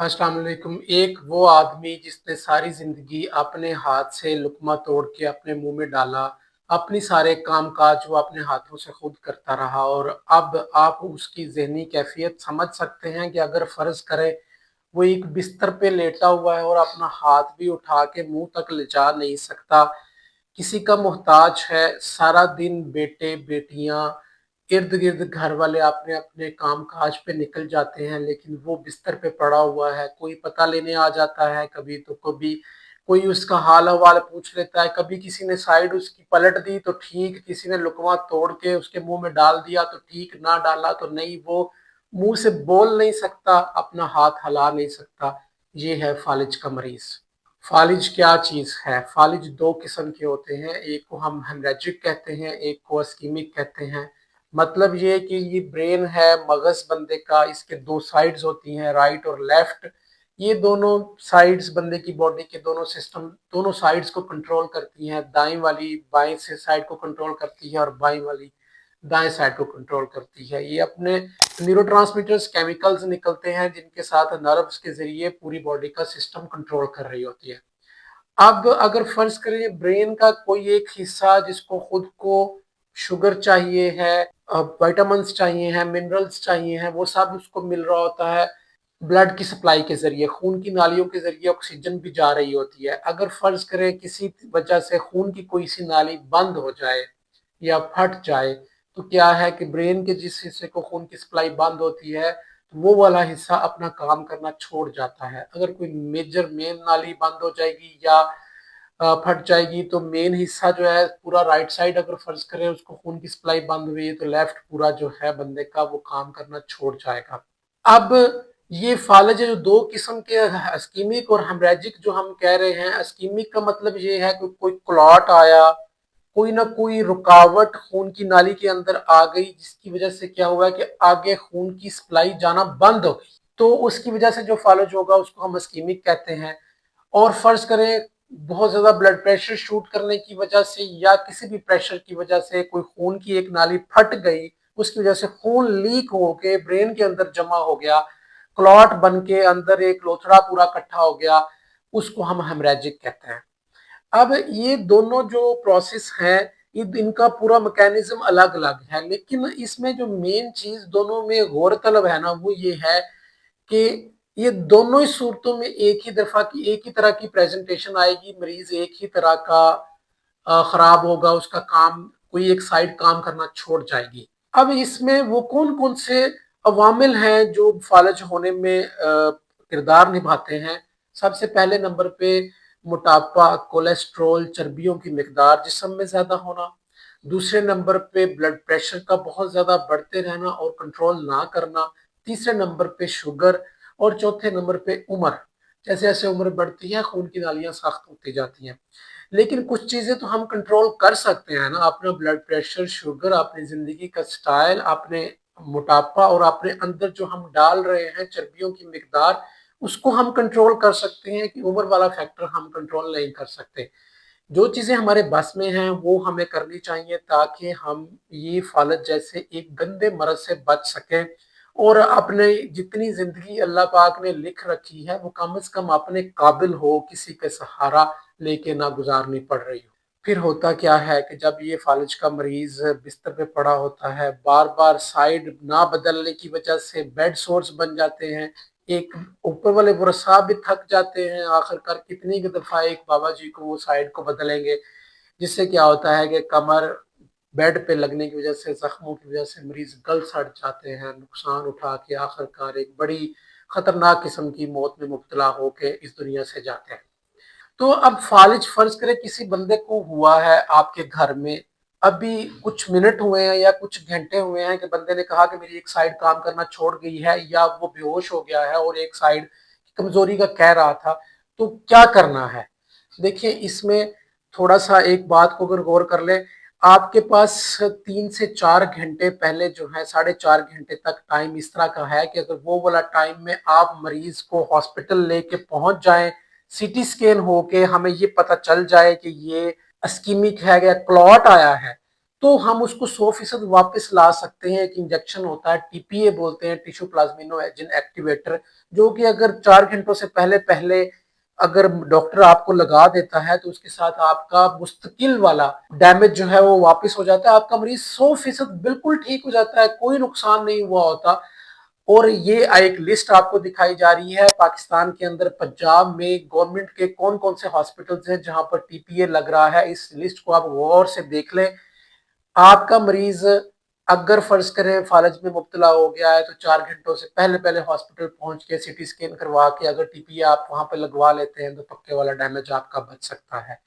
अस्सलाम वालेकुम। एक वो आदमी जिसने सारी जिंदगी अपने हाथ से लुक़्मा तोड़ के अपने मुंह में डाला, अपनी सारे काम काज वो अपने हाथों से खुद करता रहा, और अब आप उसकी ज़हनी कैफियत समझ सकते हैं कि अगर फ़र्ज़ करें वो एक बिस्तर पे लेटा हुआ है और अपना हाथ भी उठा के मुंह तक ले जा नहीं सकता, किसी का मोहताज है, सारा दिन बेटे बेटियां इर्द गिर्द घर वाले अपने अपने काम काज पे निकल जाते हैं, लेकिन वो बिस्तर पे पड़ा हुआ है। कोई पता लेने आ जाता है, कभी तो कभी कोई उसका हाल हवाल पूछ लेता है, कभी किसी ने साइड उसकी पलट दी तो ठीक, किसी ने लुकमा तोड़ के उसके मुंह में डाल दिया तो ठीक, ना डाला तो नहीं। वो मुंह से बोल नहीं सकता, अपना हाथ हिला नहीं सकता। ये है फालिज का मरीज। फालिज क्या चीज है? फालिज दो किस्म के होते हैं, एक को हम हेमरेजिक कहते हैं, एक को इस्कीमिक कहते हैं। मतलब ये है कि ये ब्रेन है मगज बंदे का, इसके दो साइड्स होती हैं, राइट और लेफ्ट। ये दोनों साइड्स बंदे की बॉडी के दोनों सिस्टम दोनों साइड्स को कंट्रोल करती हैं। दाएं वाली बाएं से साइड को कंट्रोल करती है और बाएं वाली दाएं साइड को कंट्रोल करती है। ये अपने न्यूरोट्रांसमीटर्स केमिकल्स निकलते हैं जिनके साथ नर्व्स के जरिए पूरी बॉडी का सिस्टम कंट्रोल कर रही होती है। अब अगर फर्ज करें ब्रेन का कोई एक हिस्सा जिसको खुद को शुगर चाहिए है, विटामिन्स चाहिए हैं, मिनरल्स चाहिए हैं, वो सब उसको मिल रहा होता है ब्लड की सप्लाई के जरिए, खून की नालियों के जरिए ऑक्सीजन भी जा रही होती है। अगर फर्ज करें किसी वजह से खून की कोई सी नाली बंद हो जाए या फट जाए, तो क्या है कि ब्रेन के जिस हिस्से को खून की सप्लाई बंद होती है, तो वो वाला हिस्सा अपना काम करना छोड़ जाता है। अगर कोई मेजर मेन नाली बंद हो जाएगी या फट जाएगी, तो मेन हिस्सा जो है पूरा राइट साइड, अगर फर्ज करें उसको खून की सप्लाई बंद हुई है, तो लेफ्ट पूरा जो है बंदे का वो काम करना छोड़ जाएगा। अब ये फालज जो दो किस्म के इस्कीमिक और हेमरेजिक जो हम कह रहे हैं, इस्कीमिक का मतलब ये है कि कोई क्लॉट आया, कोई ना कोई रुकावट खून की नाली के अंदर आ गई, जिसकी वजह से क्या हुआ है कि आगे खून की सप्लाई जाना बंद हो गई, तो उसकी वजह से जो फालज होगा उसको हम इस्कीमिक कहते हैं। और फर्ज करें बहुत ज्यादा ब्लड प्रेशर शूट करने की वजह से या किसी भी प्रेशर की वजह से कोई खून की एक नाली फट गई, उसकी वजह से खून लीक होके ब्रेन के अंदर जमा हो गया, क्लॉट बन के अंदर एक लोथड़ा पूरा इकट्ठा हो गया, उसको हम हेमरेजिक कहते हैं। अब ये दोनों जो प्रोसेस हैं, ये इनका पूरा मैकेनिज्म अलग अलग है, लेकिन इसमें जो मेन चीज दोनों में गौर तलब है ना, वो ये है कि ये दोनों ही सूरतों में एक ही तरह की प्रेजेंटेशन आएगी। मरीज एक ही तरह का खराब होगा, उसका काम कोई एक साइड काम करना छोड़ जाएगी। अब इसमें वो कौन कौन से अवामिल हैं जो फालज होने में किरदार निभाते हैं? सबसे पहले नंबर पे मोटापा, कोलेस्ट्रॉल, चर्बियों की मिकदार जिस्म में ज्यादा होना। दूसरे नंबर पे ब्लड प्रेशर का बहुत ज्यादा बढ़ते रहना और कंट्रोल ना करना। तीसरे नंबर पे शुगर। और चौथे नंबर पे उम्र। जैसे जैसे उम्र बढ़ती है खून की नालियां सख्त होती जाती हैं। लेकिन कुछ चीजें तो हम कंट्रोल कर सकते हैं ना, अपना ब्लड प्रेशर, शुगर, अपनी जिंदगी का स्टाइल, अपने मोटापा और अपने अंदर जो हम डाल रहे हैं चर्बियों की मिकदार, उसको हम कंट्रोल कर सकते हैं। कि उम्र वाला फैक्टर हम कंट्रोल नहीं कर सकते। जो चीजें हमारे बस में हैं वो हमें करनी चाहिए ताकि हम ये फालज जैसे एक गंदे मर्ज से बच सकें और अपने जितनी जिंदगी अल्लाह पाक ने लिख रखी है वो कम से कम अपने काबिल हो, किसी के सहारा लेके ना गुजारनी पड़ रही हो। फिर होता क्या है कि जब ये फालिज का मरीज बिस्तर पे पड़ा होता है, बार बार साइड ना बदलने की वजह से बेड सोर्स बन जाते हैं। एक ऊपर वाले वसा भी थक जाते हैं, आखिरकार कितनी दफा एक बाबा जी को वो साइड को बदलेंगे, जिससे क्या होता है कि कमर बेड पे लगने की वजह से, जख्मों की वजह से मरीज गल सड़ जाते हैं, नुकसान उठा के आखिरकार एक बड़ी खतरनाक किस्म की मौत में मुब्तला होके इस दुनिया से जाते हैं। तो अब फालिज फर्ज करें किसी बंदे को हुआ है आपके घर में, अभी कुछ मिनट हुए हैं या कुछ घंटे हुए हैं कि बंदे ने कहा कि मेरी एक साइड काम करना छोड़ गई है, या वो बेहोश हो गया है और एक साइड कमजोरी का कह रहा था, तो क्या करना है? देखिए इसमें थोड़ा सा एक बात को अगर गौर कर ले, आपके पास 3 से 4 घंटे पहले जो है 4.5 घंटे तक टाइम इस तरह का है कि अगर वो वाला टाइम में आप मरीज को हॉस्पिटल लेके पहुंच जाएं, सीटी स्कैन होके हमें ये पता चल जाए कि ये इस्कीमिक है या क्लॉट आया है, تو हम उसको 100% वापस ला सकते हैं। एक इंजेक्शन होता है, टीपीए बोलते हैं, टिश्यू प्लाज्मिनोजेन एक्टिवेटर, जो कि अगर 4 घंटों से पहले पहले अगर डॉक्टर आपको लगा देता है तो उसके साथ आपका मुस्तकिल वाला डैमेज जो है वो वापस हो जाता है। आपका मरीज 100% बिल्कुल ठीक हो जाता है, कोई नुकसान नहीं हुआ होता। और ये एक लिस्ट आपको दिखाई जा रही है पाकिस्तान के अंदर, पंजाब में गवर्नमेंट के कौन कौन से हॉस्पिटल्स हैं जहां पर टीपीए लग रहा है। इस लिस्ट को आप गौर से देख लें। आपका मरीज अगर फर्ज करें फालज में मुब्तला हो गया है तो 4 घंटों से पहले पहले हॉस्पिटल पहुंच के सीटी स्कैन करवा के अगर टीपीए आप वहां पे लगवा लेते हैं तो पक्के वाला डैमेज आपका बच सकता है।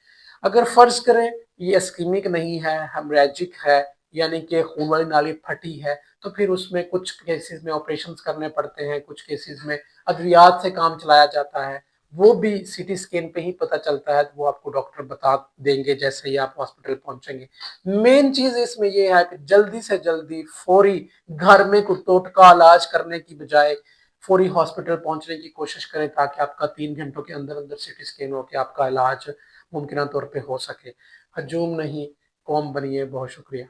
अगर फर्ज करें ये इस्कीमिक नहीं है, हेमरेजिक है, यानी कि खून वाली नाली फटी है, तो फिर उसमें कुछ केसेस में ऑपरेशन करने पड़ते हैं, कुछ केसेस में अद्वियात से काम चलाया जाता है। वो भी सीटी स्कैन पे ही पता चलता है, तो वो आपको डॉक्टर बता देंगे जैसे ही आप हॉस्पिटल पहुंचेंगे। मेन चीज इसमें ये है कि जल्दी से जल्दी फौरी घर में कुछ टोटका इलाज करने की बजाय फौरी हॉस्पिटल पहुंचने की कोशिश करें, ताकि आपका 3 घंटों के अंदर अंदर सीटी स्कैन हो के आपका इलाज मुमकिन तौर पे हो सके। हजूम नहीं, कौम बनिए। बहुत शुक्रिया।